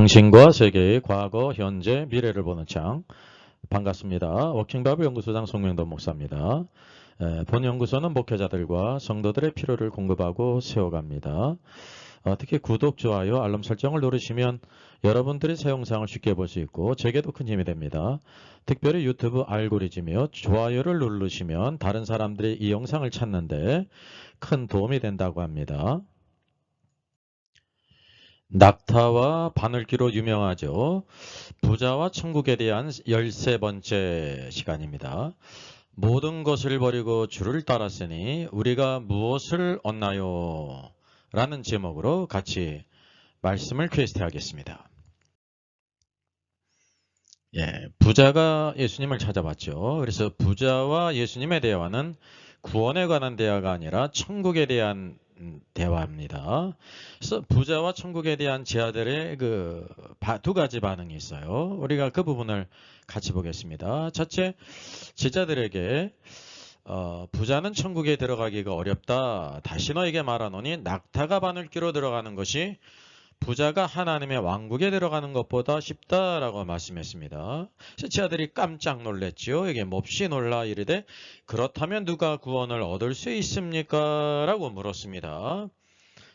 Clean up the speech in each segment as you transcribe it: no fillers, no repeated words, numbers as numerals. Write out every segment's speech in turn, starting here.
당신과 세계의 과거, 현재, 미래를 보는 창. 반갑습니다. 워킹바이블 연구소장 송명돈 목사입니다. 본 연구소는 목회자들과 성도들의 필요를 공급하고 세워갑니다. 특히 구독, 좋아요, 알람 설정을 누르시면 여러분들이 새 영상을 쉽게 볼 수 있고 제게도 큰 힘이 됩니다. 특별히 유튜브 알고리즘이요. 좋아요를 누르시면 다른 사람들이 이 영상을 찾는데 큰 도움이 된다고 합니다. 낙타와 바늘귀로 유명하죠. 부자와 천국에 대한 13번째 시간입니다. 모든 것을 버리고 주를 따랐으니 우리가 무엇을 얻나요? 라는 제목으로 같이 말씀을 퀘스트 하겠습니다. 부자가 예수님을 찾아봤죠. 그래서 부자와 예수님의 대화는 구원에 관한 대화가 아니라 천국에 대한 대화입니다. 그래서 부자와 천국에 대한 제자들의 두 가지 반응이 있어요. 우리가 그 부분을 같이 보겠습니다. 첫째, 제자들에게 부자는 천국에 들어가기가 어렵다. 다시 너에게 말하노니 낙타가 바늘귀로 들어가는 것이 부자가 하나님의 왕국에 들어가는 것보다 쉽다라고 말씀했습니다. 제자들이 깜짝 놀랐죠. 이게 몹시 놀라 이르되 그렇다면 누가 구원을 얻을 수 있습니까? 라고 물었습니다.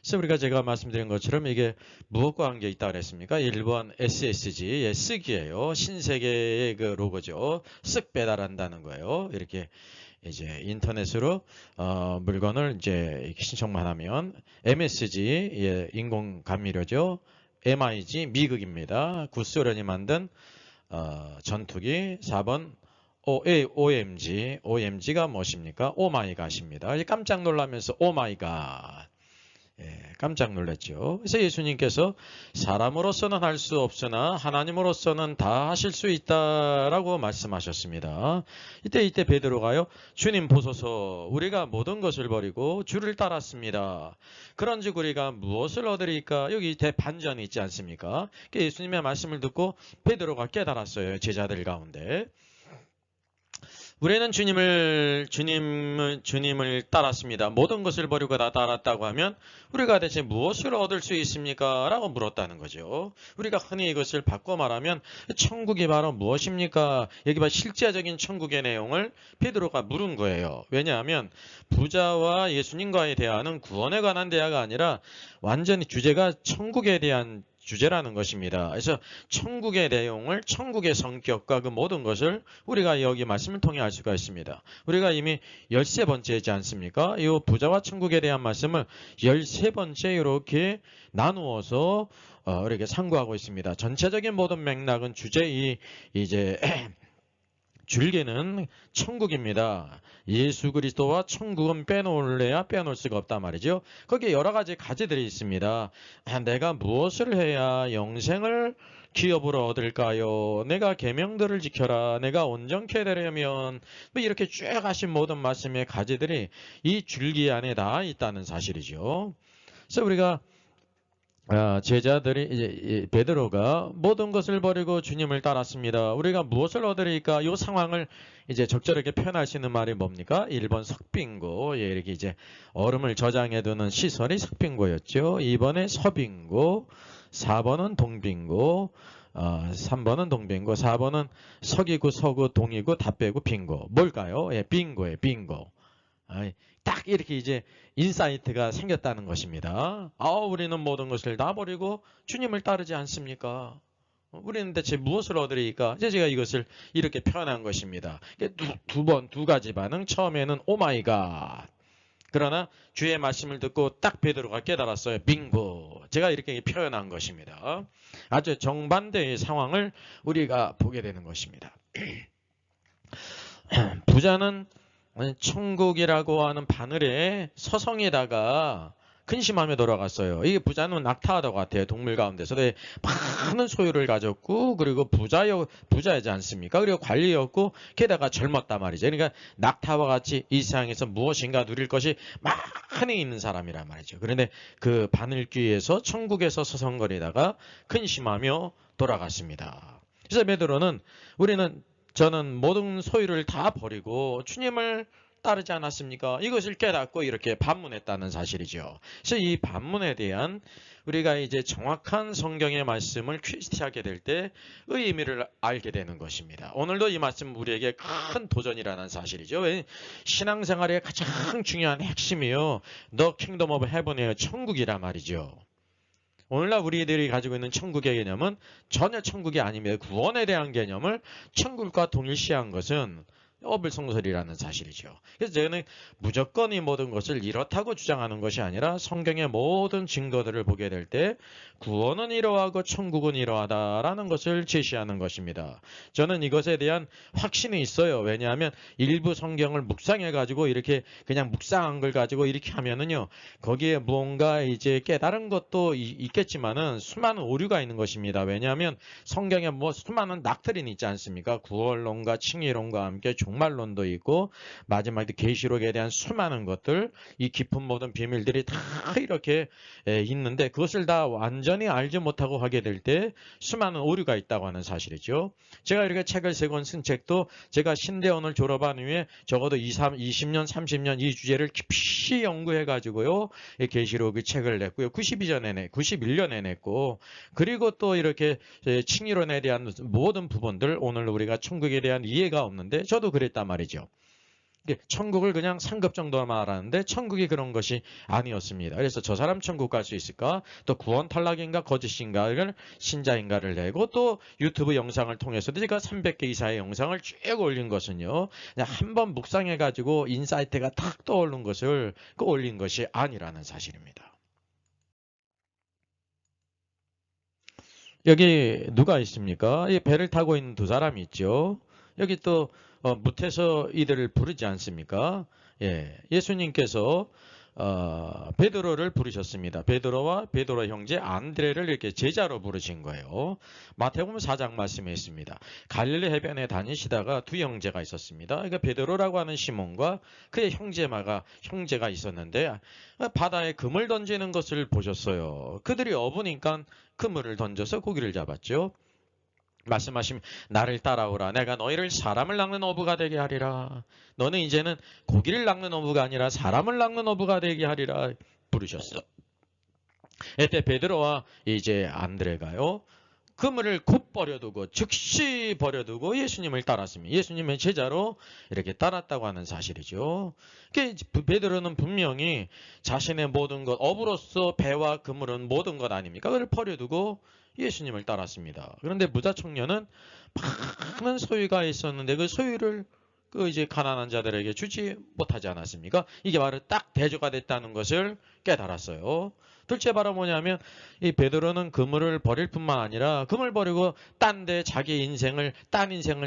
그래서 우리가 제가 말씀드린 것처럼 이게 무엇과 관계 있다 그랬습니까? 1번 SSG, 쓱이에요. 신세계의 그 로고죠. 쓱 배달한다는 거예요. 이렇게 이제 인터넷으로 물건을 이제 신청만 하면 MSG 인공 감미료죠. MIG 미국입니다. 구소련이 만든 전투기. 4번 OMG가 무엇입니까? 오마이갓입니다. 깜짝 놀라면서 오마이갓. 깜짝 놀랐죠. 그래서 예수님께서 사람으로서는 할 수 없으나 하나님으로서는 다 하실 수 있다라고 말씀하셨습니다. 이때 베드로가요. 주님 보소서 우리가 모든 것을 버리고 주를 따랐습니다. 그런즉 우리가 무엇을 얻으리까? 여기 대반전이 있지 않습니까? 예수님의 말씀을 듣고 베드로가 깨달았어요. 제자들 가운데. 우리는 주님을 따랐습니다. 모든 것을 버리고 다 따랐다고 하면 우리가 대체 무엇을 얻을 수 있습니까? 라고 물었다는 거죠. 우리가 흔히 이것을 바꿔 말하면 천국이 바로 무엇입니까? 여기 봐 실제적인 천국의 내용을 베드로가 물은 거예요. 왜냐하면 부자와 예수님과의 대화는 구원에 관한 대화가 아니라 완전히 주제가 천국에 대한 주제라는 것입니다. 그래서 천국의 내용을, 천국의 성격과 그 모든 것을 우리가 여기 말씀을 통해 알 수가 있습니다. 우리가 이미 13번째이지 않습니까? 이 부자와 천국에 대한 말씀을 13번째 이렇게 나누어서 이렇게 상고하고 있습니다. 전체적인 모든 맥락은 이제 줄기는 천국입니다. 예수 그리스도와 천국은 빼놓을래야 빼놓을 수가 없단 말이죠. 거기에 여러 가지 가지들이 있습니다. 내가 무엇을 해야 영생을 기업으로 얻을까요? 내가 계명들을 지켜라. 내가 온전케 되려면 이렇게 쭉 하신 모든 말씀의 가지들이 이 줄기 안에 다 있다는 사실이죠. 그래서 우리가 제자들이 이제 베드로가 모든 것을 버리고 주님을 따랐습니다. 우리가 무엇을 얻으리까? 이 상황을 이제 적절하게 표현할 수 있는 말이 뭡니까? 1번 석빙고, 이렇게 이제 얼음을 저장해 두는 시설이 석빙고였죠. 2번에 서빙고, 4번은 동빙고, 3번은 동빙고, 4번은 석이고 서고 동이고 다 빼고 빙고. 뭘까요? 빙고예요, 빙고. 딱 이렇게 이제 인사이트가 생겼다는 것입니다. 우리는 모든 것을 다 버리고 주님을 따르지 않습니까? 우리는 대체 무엇을 얻으리까? 이제 제가 이것을 이렇게 표현한 것입니다. 두 가지 반응. 처음에는 오마이갓. 그러나 주의 말씀을 듣고 딱 베드로가 깨달았어요. 빙고. 제가 이렇게 표현한 것입니다. 아주 정반대의 상황을 우리가 보게 되는 것입니다. 부자는 천국이라고 하는 바늘에 서성에다가 근심하며 돌아갔어요. 이게 부자는 낙타하던 것 같아요. 동물 가운데서 많은 소유를 가졌고 그리고 부자이지 않습니까? 그리고 관리였고 게다가 젊었단 말이죠. 그러니까 낙타와 같이 이 세상에서 무엇인가 누릴 것이 많이 있는 사람이란 말이죠. 그런데 그 바늘귀에서 천국에서 서성거리다가 근심하며 돌아갔습니다. 그래서 베드로는 저는 모든 소유를 다 버리고 주님을 따르지 않았습니까? 이것을 깨닫고 이렇게 반문했다는 사실이죠. 그래서 이 반문에 대한 우리가 이제 정확한 성경의 말씀을 퀘스티하게 될 때 의미를 알게 되는 것입니다. 오늘도 이 말씀 우리에게 큰 도전이라는 사실이죠. 신앙생활의 가장 중요한 핵심이요. The Kingdom of Heaven이에요. 천국이란 말이죠. 오늘날 우리들이 가지고 있는 천국의 개념은 전혀 천국이 아닙니다. 구원에 대한 개념을 천국과 동일시한 것은 어불성설이라는 사실이죠. 그래서 저는 무조건 이 모든 것을 이렇다고 주장하는 것이 아니라 성경의 모든 증거들을 보게 될 때 구원은 이러하고 천국은 이러하다라는 것을 제시하는 것입니다. 저는 이것에 대한 확신이 있어요. 왜냐하면 일부 성경을 묵상해가지고 이렇게 그냥 묵상한 걸 가지고 이렇게 하면은요, 거기에 무언가 이제 깨달은 것도 있겠지만은 수많은 오류가 있는 것입니다. 왜냐하면 성경에 뭐 수많은 낙들이 있지 않습니까? 구원론과 칭의론과 함께 종말론도 있고 마지막에 계시록에 대한 수많은 것들, 이 깊은 모든 비밀들이 다 이렇게 있는데 그것을 다 완전히 알지 못하고 하게 될 때 수많은 오류가 있다고 하는 사실이죠. 제가 이렇게 책을 3권 쓴 책도 제가 신대원을 졸업한 후에 적어도 20년, 30년 이 주제를 깊이 연구해 가지고요, 계시록 책을 냈고요. 91년에 냈고, 그리고 또 이렇게 칭의론에 대한 모든 부분들, 오늘 우리가 천국에 대한 이해가 없는데 저도 그랬단 말이죠. 천국을 그냥 상급 정도만 알았는데 천국이 그런 것이 아니었습니다. 그래서 저 사람 천국 갈 수 있을까? 또 구원 탈락인가 거짓인가를 신자인가를 내고 또 유튜브 영상을 통해서도 제가 300개 이상의 영상을 쭉 올린 것은요, 그냥 한번 묵상해가지고 인사이트가 탁 떠오른 것을 올린 것이 아니라는 사실입니다. 여기 누가 있습니까? 이 배를 타고 있는 두 사람이 있죠. 여기 또 무태서 이들을 부르지 않습니까? 예수님께서 베드로를 부르셨습니다. 베드로와 베드로 형제 안드레를 이렇게 제자로 부르신 거예요. 마태복음 4장 말씀에 있습니다. 갈릴리 해변에 다니시다가 두 형제가 있었습니다. 그러니까 베드로라고 하는 시몬과 그의 형제가 있었는데 바다에 그물 던지는 것을 보셨어요. 그들이 어부니까 그물을 던져서 고기를 잡았죠. 말씀하시면 나를 따라오라. 내가 너희를 사람을 낚는 어부가 되게 하리라. 너는 이제는 고기를 낚는 어부가 아니라 사람을 낚는 어부가 되게 하리라 부르셨어. 이때 베드로와 이제 안드레가요, 그물을 곧 버려두고 즉시 버려두고 예수님을 따랐습니다. 예수님의 제자로 이렇게 따랐다고 하는 사실이죠. 베드로는 분명히 자신의 모든 것, 어부로서 배와 그물은 모든 것 아닙니까? 그걸 버려두고 예수님을 따랐습니다. 그런데 부자 청년은 많은 소유가 있었는데 그 소유를 이제 가난한 자들에게 주지 못하지 않았습니까? 이게 바로 딱 대조가 됐다는 것을 깨달았어요. 둘째 바로 뭐냐면 이 베드로는 그물을 버릴 뿐만 아니라 그물 버리고 딴 데 자기 인생을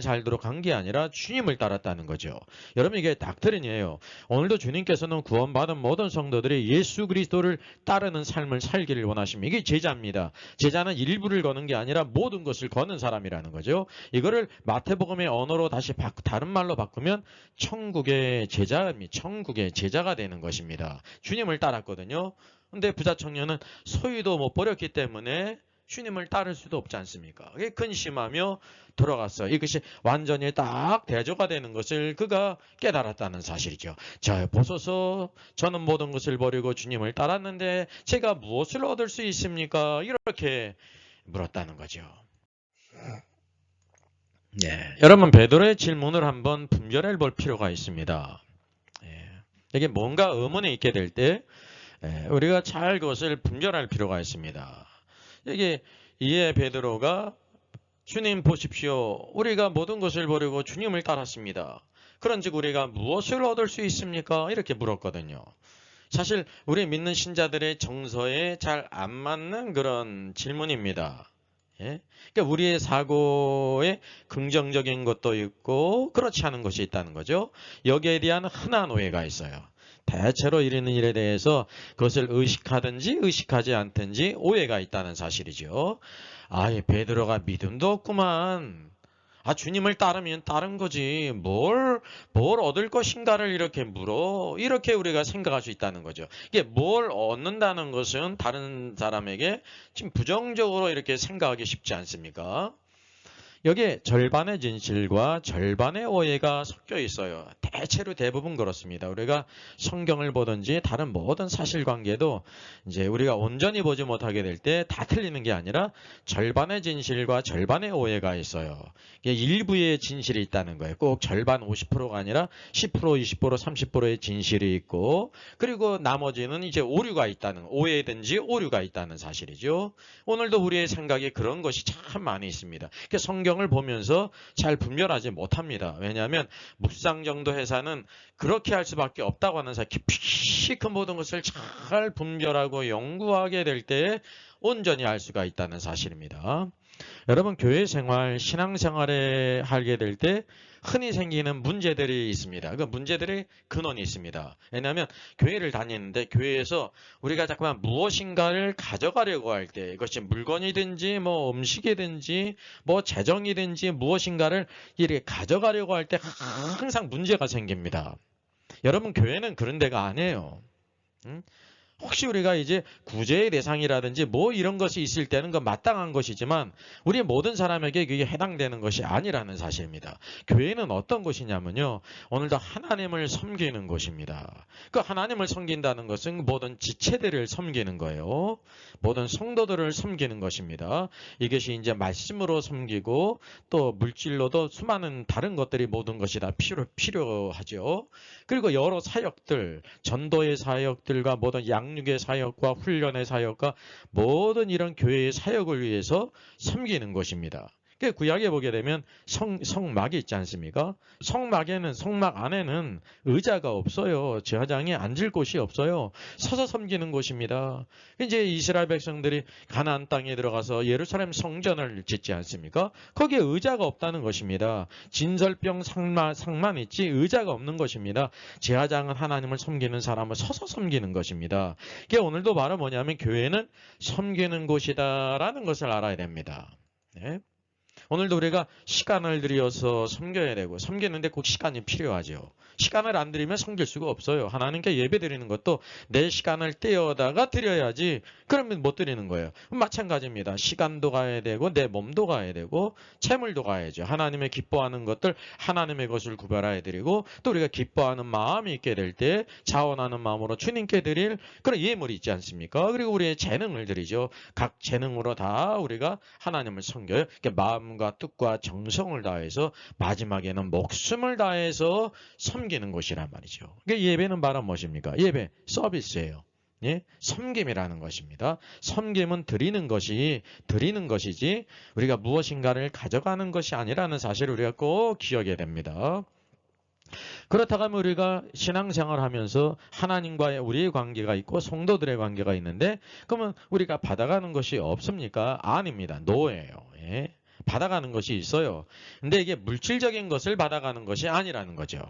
살도록 한 게 아니라 주님을 따랐다는 거죠. 여러분 이게 닥트린이에요. 오늘도 주님께서는 구원받은 모든 성도들이 예수 그리스도를 따르는 삶을 살기를 원하십니다. 이게 제자입니다. 제자는 일부를 거는 게 아니라 모든 것을 거는 사람이라는 거죠. 이거를 마태복음의 언어로 다시 다른 말로 바꾸면 천국의 제자가 되는 것입니다. 주님을 따랐거든요. 근데 부자 청년은 소유도 못 버렸기 때문에 주님을 따를 수도 없지 않습니까? 그게 근심하며 돌아갔어요. 이것이 완전히 딱 대조가 되는 것을 그가 깨달았다는 사실이죠. 자, 보소서, 저는 모든 것을 버리고 주님을 따랐는데 제가 무엇을 얻을 수 있습니까? 이렇게 물었다는 거죠. 여러분 베드로의 질문을 한번 분별해 볼 필요가 있습니다. 이게 뭔가 의문이 있게 될 때 우리가 잘 그것을 분별할 필요가 있습니다. 여기 이에 베드로가 주님 보십시오. 우리가 모든 것을 버리고 주님을 따랐습니다. 그런즉 우리가 무엇을 얻을 수 있습니까? 이렇게 물었거든요. 사실 우리 믿는 신자들의 정서에 잘 안 맞는 그런 질문입니다. 그러니까 우리의 사고에 긍정적인 것도 있고 그렇지 않은 것이 있다는 거죠. 여기에 대한 흔한 오해가 있어요. 대체로 이르는 일에 대해서 그것을 의식하든지 의식하지 않든지 오해가 있다는 사실이죠. 베드로가 믿음도 없구만. 주님을 따르면 따른 거지. 뭘 얻을 것인가를 이렇게 물어. 이렇게 우리가 생각할 수 있다는 거죠. 이게 뭘 얻는다는 것은 다른 사람에게 지금 부정적으로 이렇게 생각하기 쉽지 않습니까? 여기에 절반의 진실과 절반의 오해가 섞여 있어요. 대체로 대부분 그렇습니다. 우리가 성경을 보든지 다른 모든 사실관계도 이제 우리가 온전히 보지 못하게 될 때 다 틀리는 게 아니라 절반의 진실과 절반의 오해가 있어요. 이게 일부의 진실이 있다는 거예요. 꼭 절반 50%가 아니라 10%, 20%, 30%의 진실이 있고, 그리고 나머지는 이제 오류가 있다는, 오해든지 오류가 있다는 사실이죠. 오늘도 우리의 생각에 그런 것이 참 많이 있습니다. 성경을 보면서 잘 분별하지 못합니다. 왜냐하면 묵상 정도 회사는 그렇게 할 수밖에 없다고 하는 사실, 깊이 큰 모든 것을 잘 분별하고 연구하게 될 때에 온전히 알 수가 있다는 사실입니다. 여러분, 교회 생활, 신앙 생활에 하게 될 때 흔히 생기는 문제들이 있습니다. 그 문제들의 근원이 있습니다. 왜냐하면 교회를 다니는데 교회에서 우리가 자꾸만 무엇인가를 가져가려고 할 때, 이것이 물건이든지 뭐 음식이든지 뭐 재정이든지 무엇인가를 이렇게 가져가려고 할 때 항상 문제가 생깁니다. 여러분, 교회는 그런 데가 아니에요. 혹시 우리가 이제 구제의 대상이라든지 뭐 이런 것이 있을 때는 그 마땅한 것이지만 우리 모든 사람에게 그게 해당되는 것이 아니라는 사실입니다. 교회는 어떤 곳이냐면요, 오늘도 하나님을 섬기는 곳입니다. 그 하나님을 섬긴다는 것은 모든 지체들을 섬기는 거예요. 모든 성도들을 섬기는 것입니다. 이것이 이제 말씀으로 섬기고 또 물질로도 수많은 다른 것들이 모든 것이 다 필요하죠. 그리고 여러 사역들, 전도의 사역들과 모든 양육의 사역과 훈련의 사역과 모든 이런 교회의 사역을 위해서 섬기는 것입니다. 구약에 보게 되면 성막이 있지 않습니까? 성막 안에는 의자가 없어요. 제사장이 앉을 곳이 없어요. 서서 섬기는 곳입니다. 이제 이스라엘 백성들이 가나안 땅에 들어가서 예루살렘 성전을 짓지 않습니까? 거기에 의자가 없다는 것입니다. 진설병 상만 있지 의자가 없는 것입니다. 제사장은 하나님을 섬기는 사람을 서서 섬기는 것입니다. 이게 오늘도 말은 뭐냐면 교회는 섬기는 곳이다라는 것을 알아야 됩니다. 네. 오늘도 우리가 시간을 들여서 섬겨야 되고, 섬기는데 꼭 시간이 필요하죠. 시간을 안 들이면 섬길 수가 없어요. 하나님께 예배 드리는 것도 내 시간을 떼어다가 드려야지, 그러면 못 드리는 거예요. 마찬가지입니다. 시간도 가야 되고 내 몸도 가야 되고 재물도 가야죠. 하나님의 기뻐하는 것들, 하나님의 것을 구별하여 드리고, 또 우리가 기뻐하는 마음이 있게 될 때 자원하는 마음으로 주님께 드릴 그런 예물이 있지 않습니까? 그리고 우리의 재능을 드리죠. 각 재능으로 다 우리가 하나님을 섬겨요. 마음과 뜻과 정성을 다해서 마지막에는 목숨을 다해서 섬기는 것이란 말이죠. 예배는 바로 무엇입니까? 예배, 서비스예요. 예? 섬김이라는 것입니다. 섬김은 드리는 것이지 우리가 무엇인가를 가져가는 것이 아니라는 사실을 우리가 꼭 기억해야 됩니다. 그렇다고 하면 우리가 신앙생활을 하면서 하나님과의 우리의 관계가 있고 성도들의 관계가 있는데, 그러면 우리가 받아가는 것이 없습니까? 아닙니다. 노예예요. 예? 받아가는 것이 있어요. 근데 이게 물질적인 것을 받아가는 것이 아니라는 거죠.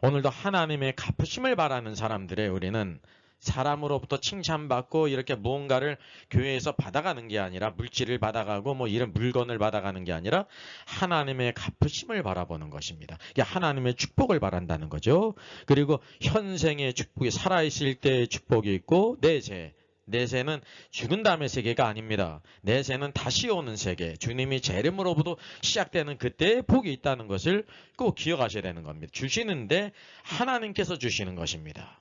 오늘도 하나님의 갚으심을 바라는 사람들의 우리는 사람으로부터 칭찬받고 이렇게 무언가를 교회에서 받아가는 게 아니라, 물질을 받아가고 뭐 이런 물건을 받아가는 게 아니라 하나님의 갚으심을 바라보는 것입니다. 이게 하나님의 축복을 바란다는 거죠. 그리고 현생의 축복이, 살아있을 때의 축복이 있고 내세는 죽은 다음의 세계가 아닙니다. 내세는 다시 오는 세계, 주님이 재림으로부터 시작되는 그때의 복이 있다는 것을 꼭 기억하셔야 되는 겁니다. 주시는데 하나님께서 주시는 것입니다.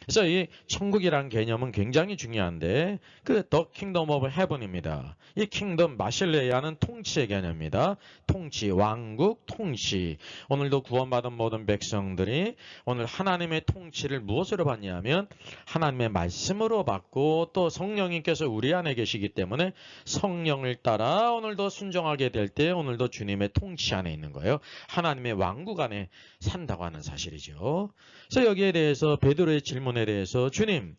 그래서 이 천국이라는 개념은 굉장히 중요한데, The Kingdom of Heaven입니다. 이 킹덤, 마실레야는 통치의 개념입니다. 통치, 왕국, 통치. 오늘도 구원받은 모든 백성들이 오늘 하나님의 통치를 무엇으로 받냐면 하나님의 말씀으로 받고, 또 성령님께서 우리 안에 계시기 때문에 성령을 따라 오늘도 순종하게 될 때 오늘도 주님의 통치 안에 있는 거예요. 하나님의 왕국 안에 산다고 하는 사실이죠. 그래서 여기에 대해서 베드로의 질문에 대해서, 주님,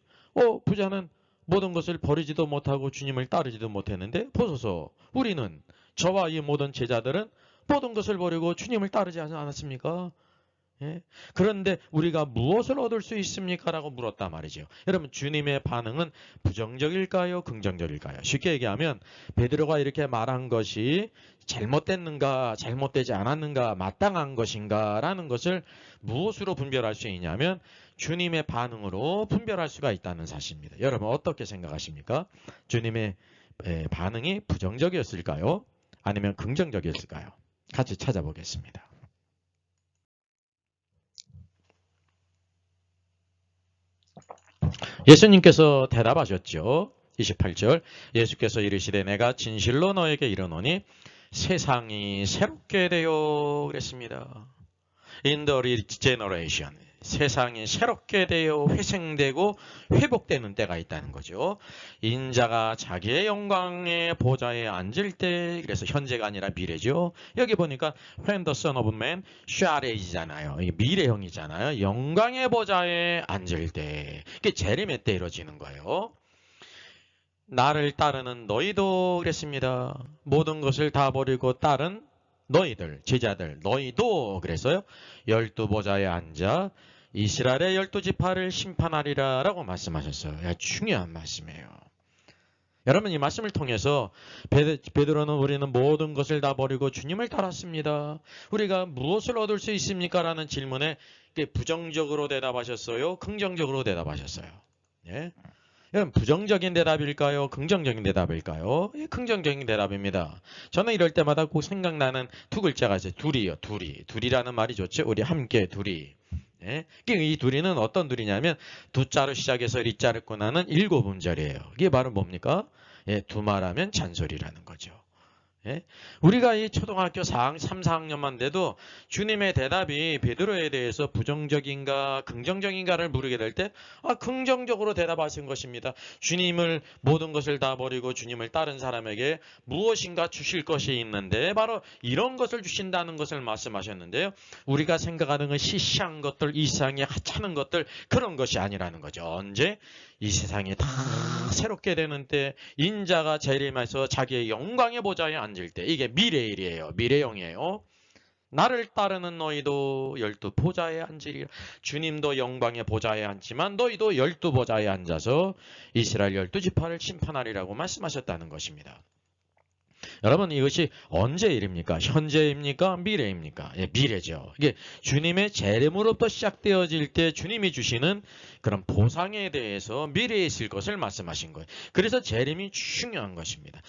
부자는 모든 것을 버리지도 못하고 주님을 따르지도 못했는데 보소서, 우리는, 저와 이 모든 제자들은 모든 것을 버리고 주님을 따르지 않았습니까? 예? 그런데 우리가 무엇을 얻을 수 있습니까? 라고 물었단 말이죠. 여러분, 주님의 반응은 부정적일까요? 긍정적일까요? 쉽게 얘기하면 베드로가 이렇게 말한 것이 잘못됐는가, 잘못되지 않았는가, 마땅한 것인가 라는 것을 무엇으로 분별할 수 있냐면 주님의 반응으로 분별할 수가 있다는 사실입니다. 여러분, 어떻게 생각하십니까? 주님의 반응이 부정적이었을까요? 아니면 긍정적이었을까요? 같이 찾아보겠습니다. 예수님께서 대답하셨죠. 28절 예수께서 이르시되 내가 진실로 너에게 이르노니 세상이 새롭게 되어 그랬습니다. In the regeneration 세상이 새롭게 되어 회생되고 회복되는 때가 있다는 거죠. 인자가 자기의 영광의 보좌에 앉을 때 그래서 현재가 아니라 미래죠. 여기 보니까 when the son of man shall age잖아요. 이게 미래형이잖아요. 영광의 보좌에 앉을 때 이게 재림의 때 이루어지는 거예요. 나를 따르는 너희도 그랬습니다. 모든 것을 다 버리고 따른 너희들, 제자들, 너희도 그래서요. 12보좌에 앉아 이스라엘의 12지파를 심판하리라 라고 말씀하셨어요. 중요한 말씀이에요. 여러분 이 말씀을 통해서 베드로는 우리는 모든 것을 다 버리고 주님을 따랐습니다. 우리가 무엇을 얻을 수 있습니까? 라는 질문에 부정적으로 대답하셨어요? 긍정적으로 대답하셨어요? 예? 여러분 부정적인 대답일까요? 긍정적인 대답일까요? 예, 긍정적인 대답입니다. 저는 이럴 때마다 꼭 생각나는 두 글자가 있어요. 둘이요. 둘이라는 말이 좋죠. 우리 함께 둘이. 예? 이 둘이는 어떤 둘이냐면 두자로 시작해서 리자를 끝나는 7음절이에요. 이게 바로 뭡니까? 예, 두말하면 잔소리라는 거죠. 예? 우리가 이 초등학교 3, 4학년만 돼도 주님의 대답이 베드로에 대해서 부정적인가 긍정적인가를 물으게 될 때 긍정적으로 대답하신 것입니다. 주님을 모든 것을 다 버리고 주님을 따른 사람에게 무엇인가 주실 것이 있는데 바로 이런 것을 주신다는 것을 말씀하셨는데요. 우리가 생각하는 건 시시한 것들, 이 세상에 하찮은 것들 그런 것이 아니라는 거죠. 언제? 이 세상이 다 새롭게 되는 때 인자가 재림해서 자기의 영광의 보좌에 앉을 때 이게 미래일이에요. 미래형이에요. 나를 따르는 너희도 12보좌에 앉으리라. 주님도 영광의 보좌에 앉지만 너희도 12보좌에 앉아서 이스라엘 12지파를 심판하리라고 말씀하셨다는 것입니다. 여러분 이것이 언제 일입니까? 현재입니까? 미래입니까? 예, 미래죠. 이게 주님의 재림으로부터 시작되어질 때 주님이 주시는 그런 보상에 대해서 미래에 있을 것을 말씀하신 거예요. 그래서 재림이 중요한 것입니다.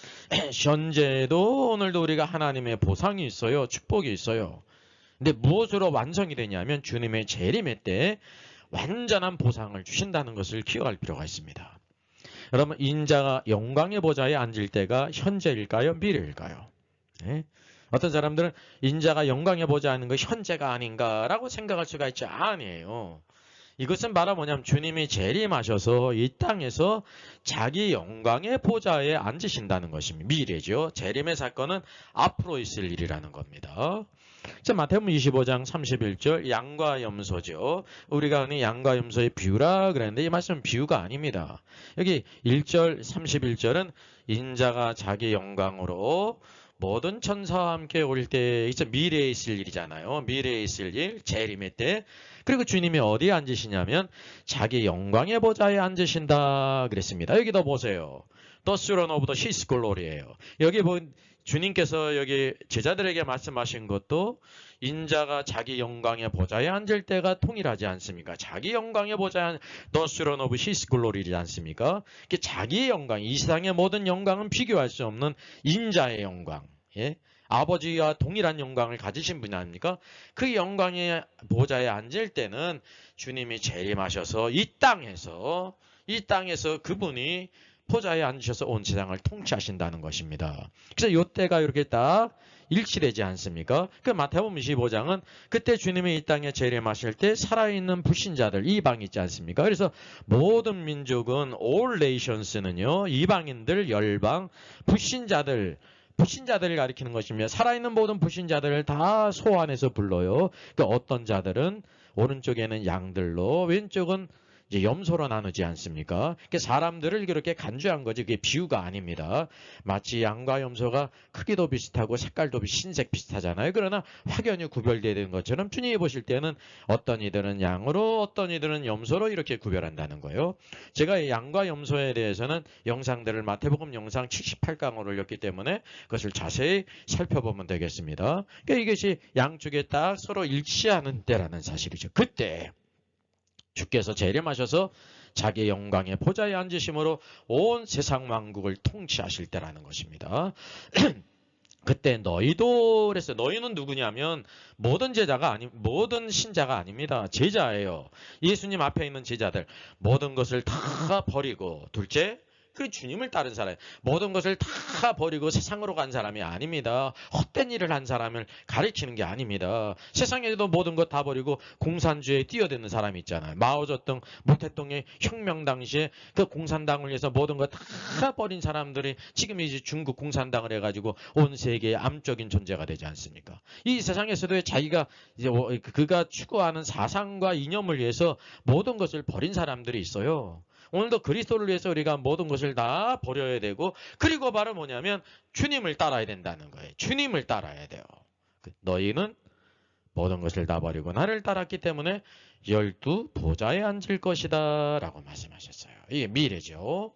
현재도 오늘도 우리가 하나님의 보상이 있어요. 축복이 있어요. 근데 무엇으로 완성이 되냐면 주님의 재림의 때 완전한 보상을 주신다는 것을 기억할 필요가 있습니다. 여러분 인자가 영광의 보좌에 앉을 때가 현재일까요? 미래일까요? 네? 어떤 사람들은 인자가 영광의 보좌에 앉는 것이 현재가 아닌가라고 생각할 수가 있죠. 아니에요. 이것은 바로 뭐냐면 주님이 재림하셔서 이 땅에서 자기 영광의 보좌에 앉으신다는 것입니다. 미래죠. 재림의 사건은 앞으로 있을 일이라는 겁니다. 자, 마태복음 25장 31절 양과 염소죠. 우리가 흔히 양과 염소의 비유라 그랬는데 이 말씀은 비유가 아닙니다. 여기 1절 31절은 인자가 자기 영광으로 모든 천사와 함께 올 때 이제 미래에 있을 일이잖아요. 미래에 있을 일, 재림의 때. 그리고 주님이 어디에 앉으시냐면 자기 영광의 보좌에 앉으신다 그랬습니다. 여기도 보세요. The throne of the his glory예요. 여기 주님께서 여기 제자들에게 말씀하신 것도 인자가 자기 영광의 보좌에 앉을 때가 통일하지 않습니까? 자기 영광의 보좌에 The throne of his glory이지 않습니까? 자기의 영광, 이 세상의 모든 영광은 비교할 수 없는 인자의 영광. 예? 아버지와 동일한 영광을 가지신 분이 아닙니까? 그 영광의 보좌에 앉을 때는 주님이 재림하셔서 이 땅에서 그분이 보좌에 앉으셔서 온 세상을 통치하신다는 것입니다. 그래서 이때가 이렇게 딱 일치되지 않습니까? 그 마태복음 25장은 그때 주님이 이 땅에 재림하실 때 살아있는 불신자들, 이방이 있지 않습니까? 그래서 모든 민족은 all nations는요, 이방인들, 열방, 불신자들을 가리키는 것입니다. 살아있는 모든 불신자들을 다 소환해서 불러요. 그러니까 어떤 자들은 오른쪽에는 양들로, 왼쪽은 이제 염소로 나누지 않습니까? 사람들을 그렇게 간주한 거지 그게 비유가 아닙니다. 마치 양과 염소가 크기도 비슷하고 색깔도 흰색 비슷하잖아요. 그러나 확연히 구별되어야 되는 것처럼 주님이 보실 때는 어떤 이들은 양으로 어떤 이들은 염소로 이렇게 구별한다는 거예요. 제가 양과 염소에 대해서는 영상들을 마태복음 영상 78강으로 올렸기 때문에 그것을 자세히 살펴보면 되겠습니다. 그러니까 이것이 양쪽에 딱 서로 일치하는 때라는 사실이죠. 그때 주께서 재림하셔서 자기의 영광의 보좌에 앉으심으로 온 세상 왕국을 통치하실 때라는 것입니다. 그때 너희도 그랬어요. 너희는 누구냐면 모든 모든 신자가 아닙니다. 제자예요. 예수님 앞에 있는 제자들 모든 것을 다 버리고 둘째 그 주님을 따른 사람 모든 것을 다 버리고 세상으로 간 사람이 아닙니다. 헛된 일을 한 사람을 가리키는 게 아닙니다. 세상에도 모든 것 다 버리고 공산주의에 뛰어드는 사람이 있잖아요. 마오쩌둥 모태동의 혁명 당시에 그 공산당을 위해서 모든 것 다 버린 사람들이 지금 이제 중국 공산당을 해가지고 온 세계의 암적인 존재가 되지 않습니까? 이 세상에서도 자기가 이제 그가 추구하는 사상과 이념을 위해서 모든 것을 버린 사람들이 있어요. 오늘도 그리스도를 위해서 우리가 모든 것을 다 버려야 되고 그리고 바로 뭐냐면 주님을 따라야 된다는 거예요. 주님을 따라야 돼요. 너희는 모든 것을 다 버리고 나를 따랐기 때문에 12 보좌에 앉을 것이다 라고 말씀하셨어요. 이게 미래죠.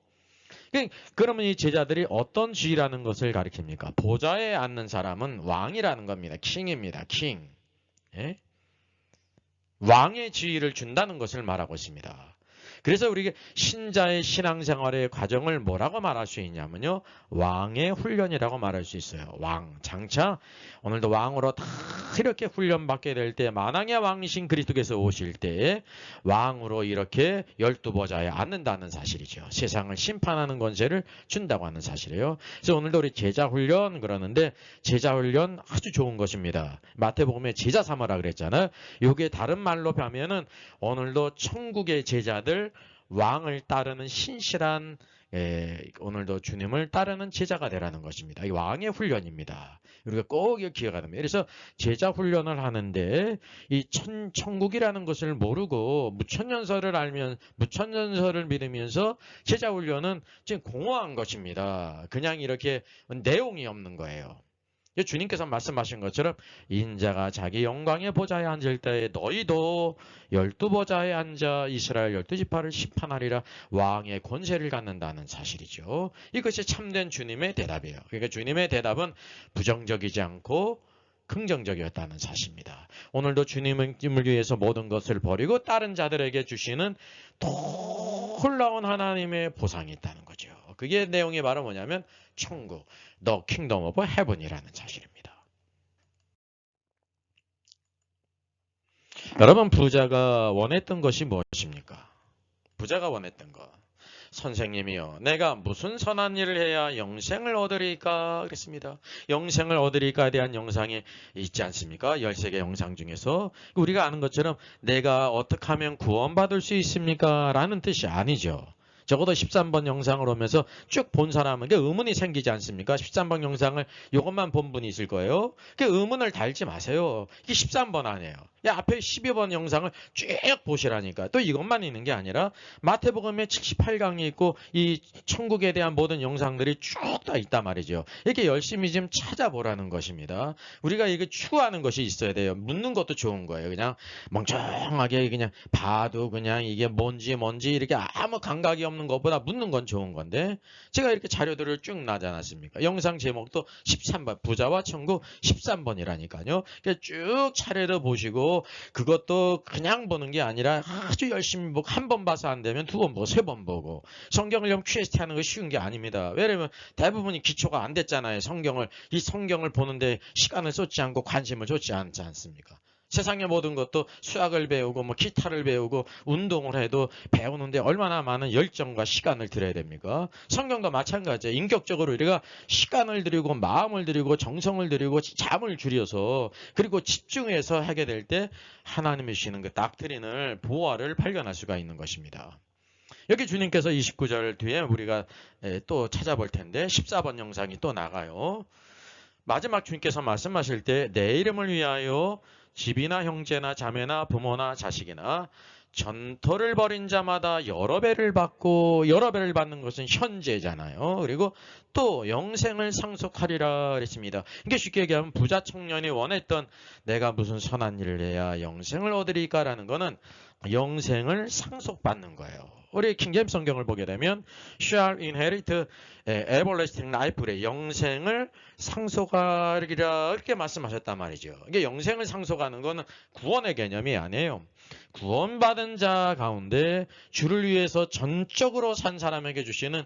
그러면 이 제자들이 어떤 지위라는 것을 가리킵니까? 보좌에 앉는 사람은 왕이라는 겁니다. 킹입니다. 킹. 예? 왕의 지위를 준다는 것을 말하고 있습니다. 그래서 우리가 신자의 신앙생활의 과정을 뭐라고 말할 수 있냐면요. 왕의 훈련이라고 말할 수 있어요. 왕, 장차 오늘도 왕으로 다 이렇게 훈련받게 될 때 만왕의 왕이신 그리스도께서 오실 때 왕으로 이렇게 12보좌에 앉는다는 사실이죠. 세상을 심판하는 권세를 준다고 하는 사실이에요. 그래서 오늘도 우리 제자훈련 그러는데 제자훈련 아주 좋은 것입니다. 마태복음에 제자 삼으라 그랬잖아요. 이게 다른 말로 하면은 오늘도 천국의 제자들 왕을 따르는 신실한 오늘도 주님을 따르는 제자가 되라는 것입니다. 이 왕의 훈련입니다. 우리가 꼭 기억해야 됩니다. 그래서 제자 훈련을 하는데 이 천국이라는 것을 모르고 무천년설을 믿으면서 제자 훈련은 지금 공허한 것입니다. 그냥 이렇게 내용이 없는 거예요. 주님께서 말씀하신 것처럼 인자가 자기 영광의 보좌에 앉을 때에 너희도 12보좌에 앉아 이스라엘 12지파를 심판하리라 왕의 권세를 갖는다는 사실이죠. 이것이 참된 주님의 대답이에요. 그러니까 주님의 대답은 부정적이지 않고 긍정적이었다는 사실입니다. 오늘도 주님을 위해서 모든 것을 버리고 다른 자들에게 주시는 놀라운 하나님의 보상이 있다는 거죠. 그게 내용이 바로 뭐냐면 천국, The Kingdom of Heaven이라는 사실입니다. 여러분 부자가 원했던 것이 무엇입니까? 부자가 원했던 것. 선생님이요. 내가 무슨 선한 일을 해야 영생을 얻으리까? 그랬습니다. 영생을 얻으리까에 대한 영상이 있지 않습니까? 13개 영상 중에서. 우리가 아는 것처럼 내가 어떻게 하면 구원받을 수 있습니까? 라는 뜻이 아니죠. 적어도 13번 영상을 오면서 쭉 본 사람은 의문이 생기지 않습니까? 13번 영상을 이것만 본 분이 있을 거예요. 그 의문을 달지 마세요. 이게 13번 아니에요. 앞에 12번 영상을 쭉 보시라니까. 또 이것만 있는 게 아니라 마태복음에 78강이 있고 이 천국에 대한 모든 영상들이 쭉 다 있단 말이죠. 이렇게 열심히 좀 찾아보라는 것입니다. 우리가 이게 추구하는 것이 있어야 돼요. 묻는 것도 좋은 거예요. 그냥 멍청하게 그냥 봐도 그냥 이게 뭔지 이렇게 아무 감각이 없는 것보다 묻는 건 좋은 건데 제가 이렇게 자료들을 쭉 놔지 않았습니까? 영상 제목도 13번 부자와 천국 13번이라니까요. 쭉 차례를 보시고 그것도 그냥 보는 게 아니라 아주 열심히 보고 한 번 봐서 안 되면 2번 보고 3번 보고 성경을 좀 퀘스트 하는 거 쉬운 게 아닙니다. 왜냐면 대부분이 기초가 안 됐잖아요. 이 성경을 보는데 시간을 쏟지 않고 관심을 쏟지 않지 않습니까? 세상의 모든 것도 수학을 배우고 기타를 배우고 운동을 해도 배우는데 얼마나 많은 열정과 시간을 들여야 됩니까? 성경도 마찬가지예요. 인격적으로 우리가 시간을 들이고 마음을 들이고 정성을 들이고 잠을 줄여서 그리고 집중해서 하게 될 때 하나님이 주시는 그 닥트린을 보화를 발견할 수가 있는 것입니다. 여기 주님께서 29절 뒤에 우리가 또 찾아볼 텐데 14번 영상이 또 나가요. 마지막 주님께서 말씀하실 때 내 이름을 위하여 집이나 형제나 자매나 부모나 자식이나 전토를 벌인 자마다 여러 배를 받고 여러 배를 받는 것은 현재잖아요. 그리고 또 영생을 상속하리라 그랬습니다. 이게 쉽게 얘기하면 부자 청년이 원했던 내가 무슨 선한 일을 해야 영생을 얻으리까라는 거는 영생을 상속받는 거예요. 우리 킹제임스 성경을 보게 되면 shall inherit everlasting life래 영생을 상속하리라 이렇게 말씀하셨단 말이죠. 이게 영생을 상속하는 거는 구원의 개념이 아니에요. 구원받은 자 가운데 주를 위해서 전적으로 산 사람에게 주시는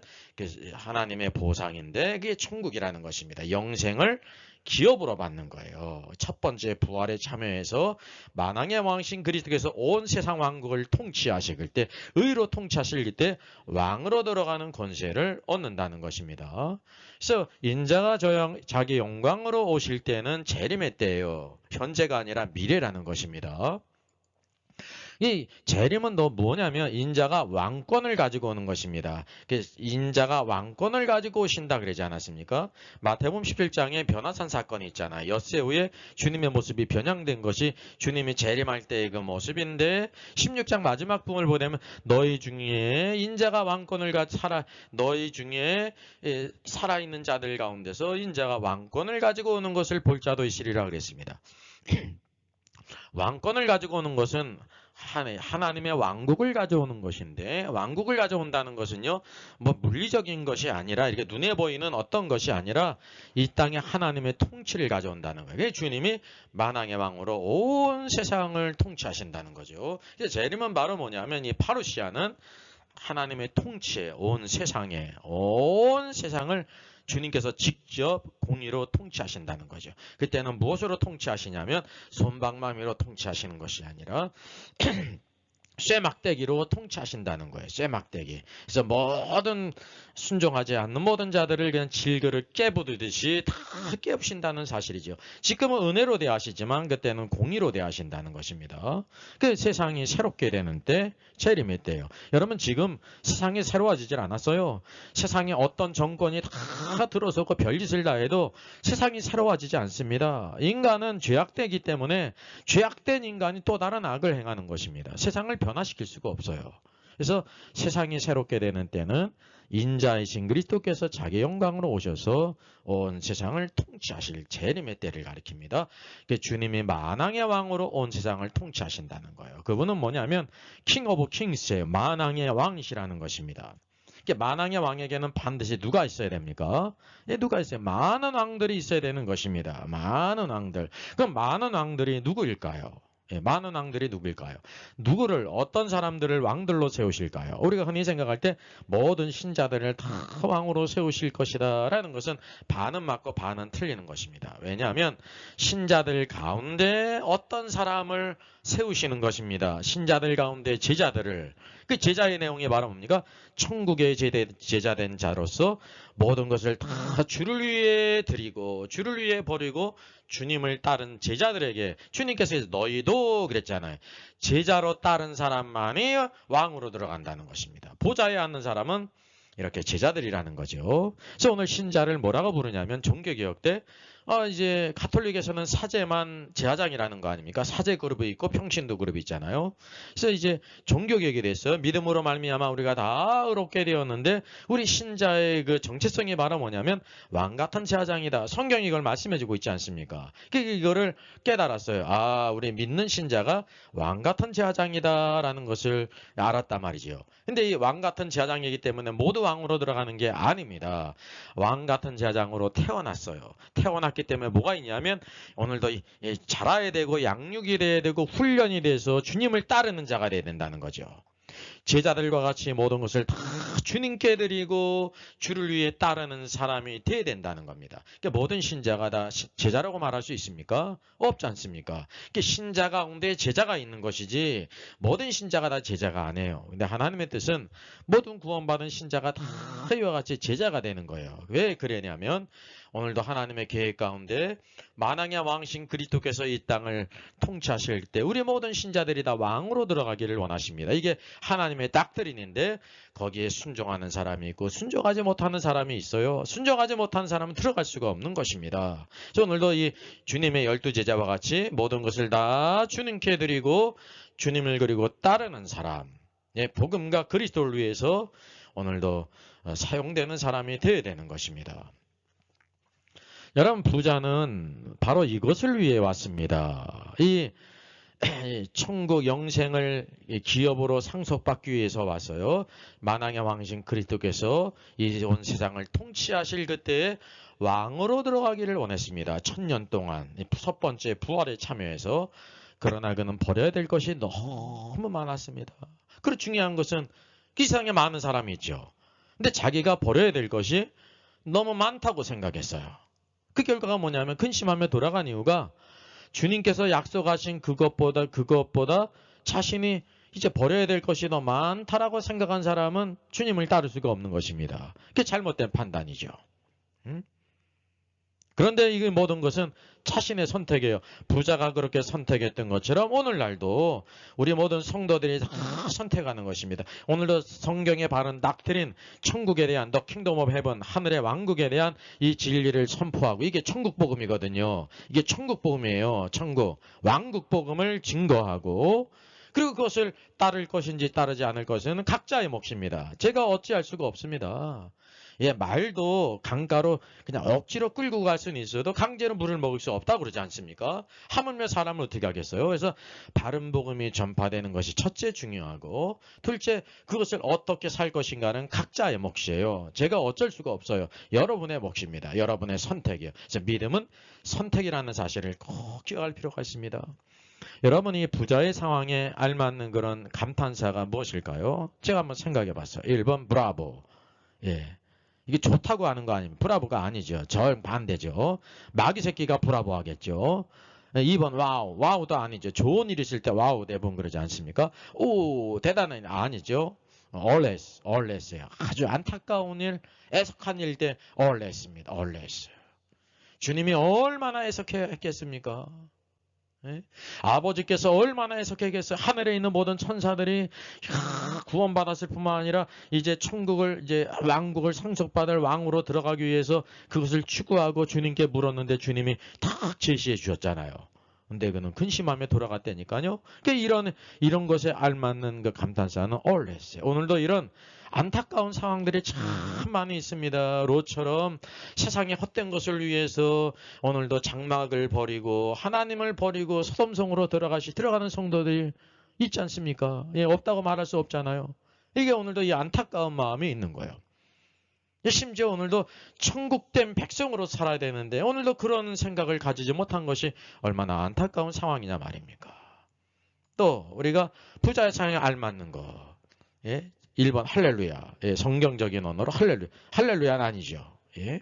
하나님의 보상인데 그게 천국이라는 것입니다. 영생을 기업으로 받는 거예요. 첫 번째 부활에 참여해서 만왕의 왕신 그리스도께서 온 세상 왕국을 통치하실 때, 의로 통치하실 때 왕으로 들어가는 권세를 얻는다는 것입니다. 그래서 인자가 자기 영광으로 오실 때는 재림의 때예요. 현재가 아니라 미래라는 것입니다. 이 재림은 또 뭐냐면 인자가 왕권을 가지고 오는 것입니다. 인자가 왕권을 가지고 오신다 그러지 않았습니까? 마태복음 17장에 변화산 사건이 있잖아요. 엿새 후에 주님의 모습이 변형된 것이 주님이 재림할 때의 그 모습인데 16장 마지막 부분을 보면 너희 중에 인자가 왕권을 너희 중에 살아있는 자들 가운데서 인자가 왕권을 가지고 오는 것을 볼 자도 있으리라 그랬습니다. 왕권을 가지고 오는 것은 하나님의 왕국을 가져오는 것인데, 왕국을 가져온다는 것은요, 뭐 물리적인 것이 아니라 이렇게 눈에 보이는 어떤 것이 아니라 이 땅에 하나님의 통치를 가져온다는 거예요. 주님이 만왕의 왕으로 온 세상을 통치하신다는 거죠. 이제 재림은 바로 뭐냐면 이 파루시아는 하나님의 통치에 온 세상을 주님께서 직접 공의로 통치하신다는 거죠. 그때는 무엇으로 통치하시냐면 손방망이로 통치하시는 것이 아니라 쇠막대기로 통치하신다는 거예요. 쇠막대기. 그래서 모든 순종하지 않는 모든 자들을 그냥 질그릇 깨부듯이 다 깨우신다는 사실이죠. 지금은 은혜로 대하시지만 그때는 공의로 대하신다는 것입니다. 그 세상이 새롭게 되는 때 재림의 때예요. 여러분 지금 세상이 새로워지질 않았어요. 세상에 어떤 정권이 다 들어서고 별짓을 다 해도 세상이 새로워지지 않습니다. 인간은 죄악되기 때문에 죄악된 인간이 또 다른 악을 행하는 것입니다. 세상을 변화시킬 수가 없어요. 그래서 세상이 새롭게 되는 때는 인자이신 그리스도께서 자기 영광으로 오셔서 온 세상을 통치하실 재림의 때를 가리킵니다. 주님이 만왕의 왕으로 온 세상을 통치하신다는 거예요. 그분은 뭐냐면 킹 오브 킹스예요. 만왕의 왕이시라는 것입니다. 만왕의 왕에게는 반드시 누가 있어야 됩니까? 누가 있어요? 많은 왕들이 있어야 되는 것입니다. 많은 왕들. 그럼 많은 왕들이 누구일까요? 많은 왕들이 누구일까요? 누구를, 어떤 사람들을 왕들로 세우실까요? 우리가 흔히 생각할 때 모든 신자들을 다 왕으로 세우실 것이다 라는 것은 반은 맞고 반은 틀리는 것입니다. 왜냐하면 신자들 가운데 어떤 사람을 세우시는 것입니다. 신자들 가운데 제자들을, 그 제자의 내용이 바로 뭡니까? 천국의 제자된 자로서 모든 것을 다 주를 위해 드리고 주를 위해 버리고 주님을 따른 제자들에게, 주님께서 너희도 그랬잖아요. 제자로 따른 사람만이 왕으로 들어간다는 것입니다. 보좌에 앉는 사람은 이렇게 제자들이라는 거죠. 그래서 오늘 신자를 뭐라고 부르냐면 종교개혁 때 이제 가톨릭에서는 사제만 제사장이라는 거 아닙니까? 사제 그룹이 있고 평신도 그룹이 있잖아요. 그래서 이제 종교개혁이 됐어요. 믿음으로 말미암아 우리가 다 의롭게 되었는데 우리 신자의 그 정체성이 바로 뭐냐면 왕 같은 제사장이다. 성경이 이걸 말씀해주고 있지 않습니까? 이거를 깨달았어요. 우리 믿는 신자가 왕 같은 제사장이다라는 것을 알았단 말이죠. 근데 이 왕 같은 제사장이기 때문에 모두 왕으로 들어가는 게 아닙니다. 왕 같은 제사장으로 태어났어요. 태어났기 때문에 뭐가 있냐면 오늘도 자라야 되고 양육이 돼야 되고 훈련이 돼서 주님을 따르는 자가 돼야 된다는 거죠. 제자들과 같이 모든 것을 다 주님께 드리고 주를 위해 따르는 사람이 돼야 된다는 겁니다. 그러니까 모든 신자가 다 제자라고 말할 수 있습니까? 없지 않습니까? 그러니까 신자 가운데 제자가 있는 것이지 모든 신자가 다 제자가 아니에요. 근데 하나님의 뜻은 모든 구원받은 신자가 다 이와 같이 제자가 되는 거예요. 왜 그러냐면 오늘도 하나님의 계획 가운데 만왕의 왕신 그리스도께서 이 땅을 통치하실 때 우리 모든 신자들이 다 왕으로 들어가기를 원하십니다. 이게 하나님의 닥트린인데 거기에 순종하는 사람이 있고 순종하지 못하는 사람이 있어요. 순종하지 못하는 사람은 들어갈 수가 없는 것입니다. 그래서 오늘도 이 주님의 12제자와 같이 모든 것을 다 주님께 드리고 주님을 그리고 따르는 사람, 복음과 그리스도를 위해서 오늘도 사용되는 사람이 되어야 되는 것입니다. 여러분, 부자는 바로 이것을 위해 왔습니다. 이 천국 영생을 기업으로 상속받기 위해서 왔어요. 만왕의 왕신 그리스도께서 이 온 세상을 통치하실 그때에 왕으로 들어가기를 원했습니다. 1000년 동안 첫 번째 부활에 참여해서 그러나 그는 버려야 될 것이 너무 많았습니다. 그리고 중요한 것은 그 세상에 많은 사람이 있죠. 근데 자기가 버려야 될 것이 너무 많다고 생각했어요. 그 결과가 뭐냐면 근심하며 돌아간 이유가 주님께서 약속하신 그것보다 자신이 이제 버려야 될 것이 더 많다라고 생각한 사람은 주님을 따를 수가 없는 것입니다. 그게 잘못된 판단이죠. 그런데 이 모든 것은 자신의 선택이에요. 부자가 그렇게 선택했던 것처럼 오늘날도 우리 모든 성도들이 다 선택하는 것입니다. 오늘도 성경의 바른 닥트린, 천국에 대한 The Kingdom of Heaven, 하늘의 왕국에 대한 이 진리를 선포하고, 이게 천국 복음이거든요. 이게 천국 복음이에요. 천국 왕국 복음을 증거하고, 그리고 그것을 따를 것인지 따르지 않을 것은 각자의 몫입니다. 제가 어찌할 수가 없습니다. 예, 말도 강가로 그냥 억지로 끌고 갈 수는 있어도 강제로 물을 먹을 수 없다고 그러지 않습니까? 하물며 사람을 어떻게 하겠어요? 그래서 바른 복음이 전파되는 것이 첫째 중요하고, 둘째 그것을 어떻게 살 것인가는 각자의 몫이에요. 제가 어쩔 수가 없어요. 여러분의 몫입니다. 여러분의 선택이에요. 그래서 믿음은 선택이라는 사실을 꼭 기억할 필요가 있습니다. 여러분이 부자의 상황에 알맞는 그런 감탄사가 무엇일까요? 제가 한번 생각해 봤어요. 1번 브라보. 예. 이게 좋다고 하는 거 아니면 브라보가 아니죠. 정반대죠. 마귀 새끼가 브라보 하겠죠. 2번 와우. 와우도 아니죠. 좋은 일 있을 때 와우 대부분 그러지 않습니까? 오 대단한 일 아니죠. 얼레스예요. 아주 안타까운 일, 애석한 일 때 얼레스입니다. 얼레스. 주님이 얼마나 애석했겠습니까? 네? 아버지께서 얼마나 해석했겠어요. 하늘에 있는 모든 천사들이 구원받았을 뿐만 아니라 이제 천국을, 이제 왕국을 상속받을 왕으로 들어가기 위해서 그것을 추구하고 주님께 물었는데 주님이 딱 제시해 주셨잖아요. 근데 그는 근심하며 돌아갔다니까요. 그러니까 이런 것에 알맞는 그 감탄사는 얼레스. 오늘도 이런 안타까운 상황들이 참 많이 있습니다. 롯처럼 세상의 헛된 것을 위해서 오늘도 장막을 버리고 하나님을 버리고 소돔성으로 들어가는 성도들이 있지 않습니까? 예, 없다고 말할 수 없잖아요. 이게 오늘도 이 안타까운 마음이 있는 거예요. 심지어 오늘도 천국된 백성으로 살아야 되는데 오늘도 그런 생각을 가지지 못한 것이 얼마나 안타까운 상황이냐 말입니까? 또 우리가 부자의 상황에 알맞는 거. 예? 1번 할렐루야. 예, 성경적인 언어로 할렐루야. 할렐루야는 아니죠. 예?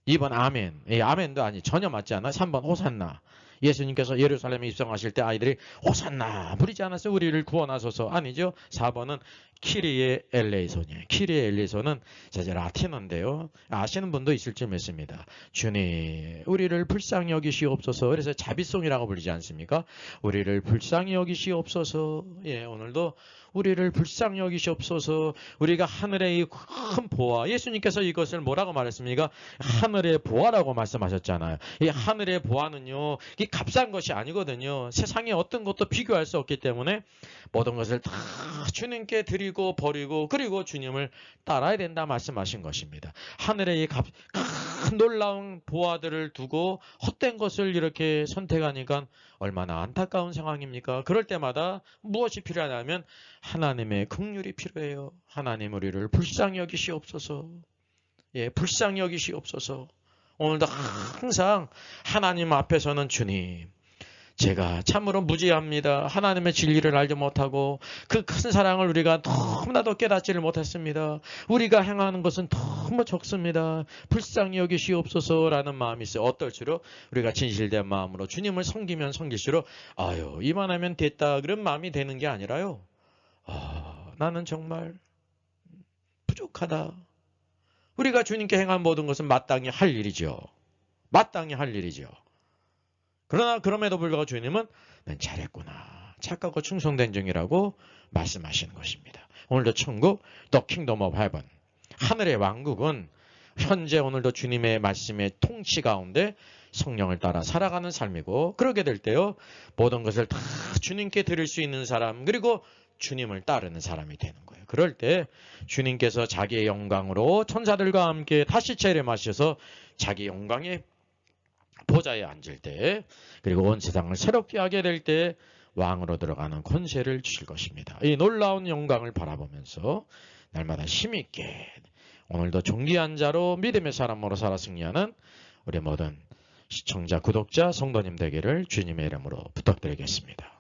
2번 아멘. 예, 아멘도 아니. 전혀 맞지 않아. 3번 호산나. 예수님께서 예루살렘에 입성하실 때 아이들이 호산나 부리지 않았어요. 우리를 구원하소서. 아니죠. 4번은 키리에 엘레이손이에요. 키리에 엘레이손은 제가 라틴어인데요. 아시는 분도 있을지 믿습니다. 주님, 우리를 불쌍히 여기시옵소서. 그래서 자비송이라고 부르지 않습니까? 우리를 불쌍히 여기시옵소서. 예, 오늘도 우리를 불쌍히 여기시옵소서. 우리가 하늘의 이 큰 보화, 예수님께서 이것을 뭐라고 말했습니까? 하늘의 보화라고 말씀하셨잖아요. 이 하늘의 보화는요, 이 값싼 것이 아니거든요. 세상에 어떤 것도 비교할 수 없기 때문에 모든 것을 다 주님께 드리고 버리고 그리고 주님을 따라야 된다 말씀하신 것입니다. 하늘의 이 큰 놀라운 보화들을 두고 헛된 것을 이렇게 선택하니까 얼마나 안타까운 상황입니까? 그럴 때마다 무엇이 필요하냐면 하나님의 긍휼이 필요해요. 하나님 우리를 불쌍히 여기시옵소서. 예, 불쌍히 여기시옵소서. 오늘도 항상 하나님 앞에서는 주님, 제가 참으로 무지합니다. 하나님의 진리를 알지 못하고 그 큰 사랑을 우리가 너무나도 깨닫지를 못했습니다. 우리가 행하는 것은 너무 적습니다. 불쌍히 여기시옵소서라는 마음이 있어요. 어떨수록 우리가 진실된 마음으로 주님을 섬기면 섬길수록 아유 이만하면 됐다 그런 마음이 되는 게 아니라요. 나는 정말 부족하다. 우리가 주님께 행한 모든 것은 마땅히 할 일이죠. 마땅히 할 일이죠. 그러나 그럼에도 불구하고 주님은 난 잘했구나. 착하고 충성된 종이라고 말씀하시는 것입니다. 오늘도 천국, The Kingdom of Heaven. 하늘의 왕국은 현재 오늘도 주님의 말씀의 통치 가운데 성령을 따라 살아가는 삶이고 그러게 될 때요. 모든 것을 다 주님께 드릴 수 있는 사람 그리고 주님을 따르는 사람이 되는 거예요. 그럴 때 주님께서 자기의 영광으로 천사들과 함께 다시 재림하셔서 자기 영광의 보좌에 앉을 때 그리고 온 세상을 새롭게 하게 될 때 왕으로 들어가는 권세를 주실 것입니다. 이 놀라운 영광을 바라보면서 날마다 힘있게 오늘도 존귀한 자로 믿음의 사람으로 살아 승리하는 우리 모든 시청자, 구독자, 성도님 되기를 주님의 이름으로 부탁드리겠습니다.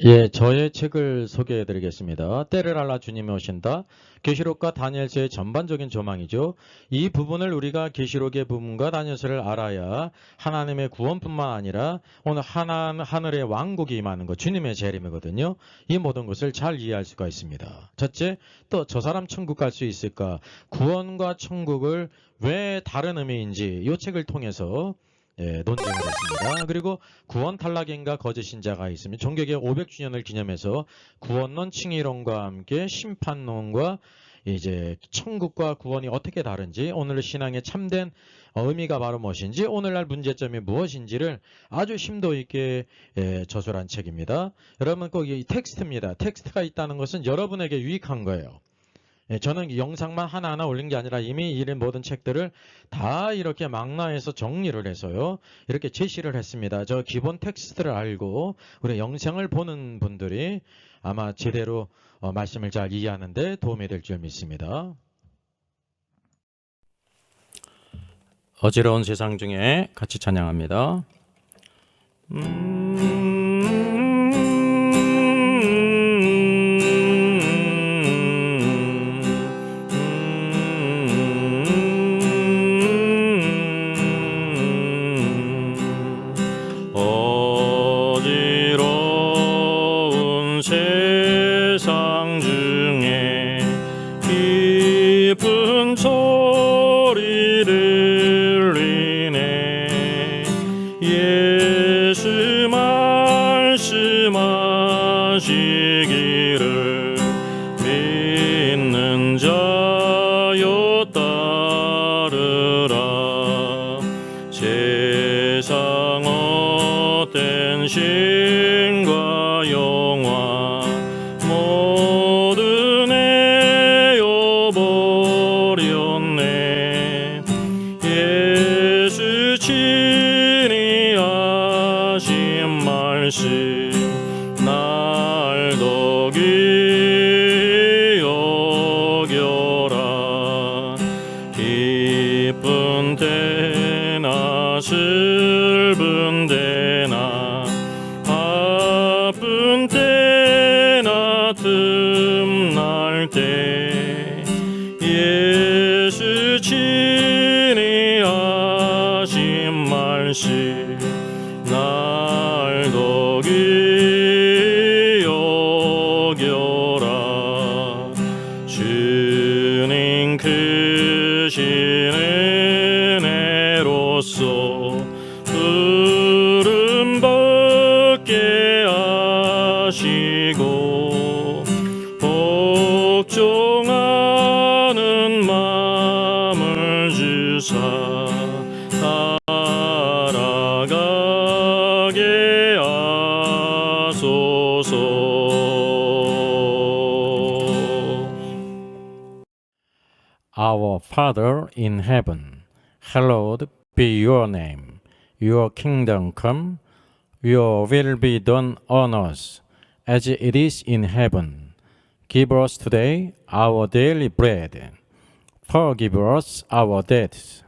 예, 저의 책을 소개해 드리겠습니다. 때를 알라 주님이 오신다. 계시록과 다니엘서의 전반적인 조망이죠. 이 부분을 우리가 계시록의 부분과 다니엘서를 알아야 하나님의 구원뿐만 아니라 오늘 하늘의 왕국이 임하는 것, 주님의 재림이거든요. 이 모든 것을 잘 이해할 수가 있습니다. 첫째, 또 저 사람 천국 갈 수 있을까? 구원과 천국을 왜 다른 의미인지 이 책을 통해서 논쟁을 했습니다. 그리고 구원 탈락인가 거짓 신자가 있으면 종교개혁 500주년을 기념해서 구원론, 칭의론과 함께 심판론과 이제 천국과 구원이 어떻게 다른지, 오늘 신앙의 참된 의미가 바로 무엇인지, 오늘날 문제점이 무엇인지를 아주 심도 있게 저술한 책입니다. 여러분 꼭 이 텍스트입니다. 텍스트가 있다는 것은 여러분에게 유익한 거예요. 저는 영상만 하나하나 올린 게 아니라 이미 이런 모든 책들을 다 이렇게 망라해서 정리를 해서요, 이렇게 제시를 했습니다. 저 기본 텍스트를 알고 우리 영상을 보는 분들이 아마 제대로 말씀을 잘 이해하는 데 도움이 될 줄 믿습니다. 어지러운 세상 중에 같이 찬양합니다. 어지러운 세상 중에 깊은 소리 들리네. 예수 말씀하시기를 믿는 자여 따르라. 세상 헛된 신과 영화 모두 내어버렸네. 예수 친히 하신 말씀 날 더 귀히 여겨라. 기쁜 때나 슬픈 때나 아픈 때나 틈날 때 예수 친히 하신 말씀 날 더 귀히 여겨라. 주님 크신 은혜로서 푸른 벗게 하시고 복종하는 마음을 주사 따라가게 하소서. Our Father in heaven, hallowed be your name. Your kingdom come, your will be done on earth as it is in heaven. Give us today our daily bread. Forgive us our debts,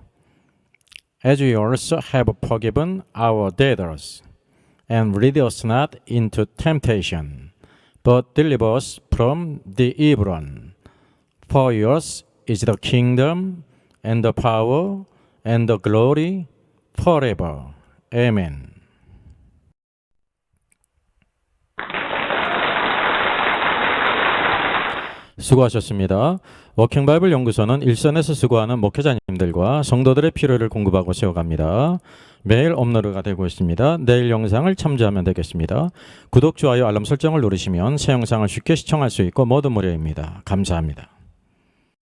as we also have forgiven our debtors. And lead us not into temptation, but deliver us from the evil one. For yours is the kingdom, and the power, and the glory, forever. Amen. 수고하셨습니다. 워킹바이블 연구소는 일선에서 수고하는 목회자님들과 성도들의 필요를 공급하고 세워갑니다. 매일 업로드가 되고 있습니다. 내일 영상을 참조하면 되겠습니다. 구독, 좋아요, 알람 설정을 누르시면 새 영상을 쉽게 시청할 수 있고 모두 무료입니다. 감사합니다.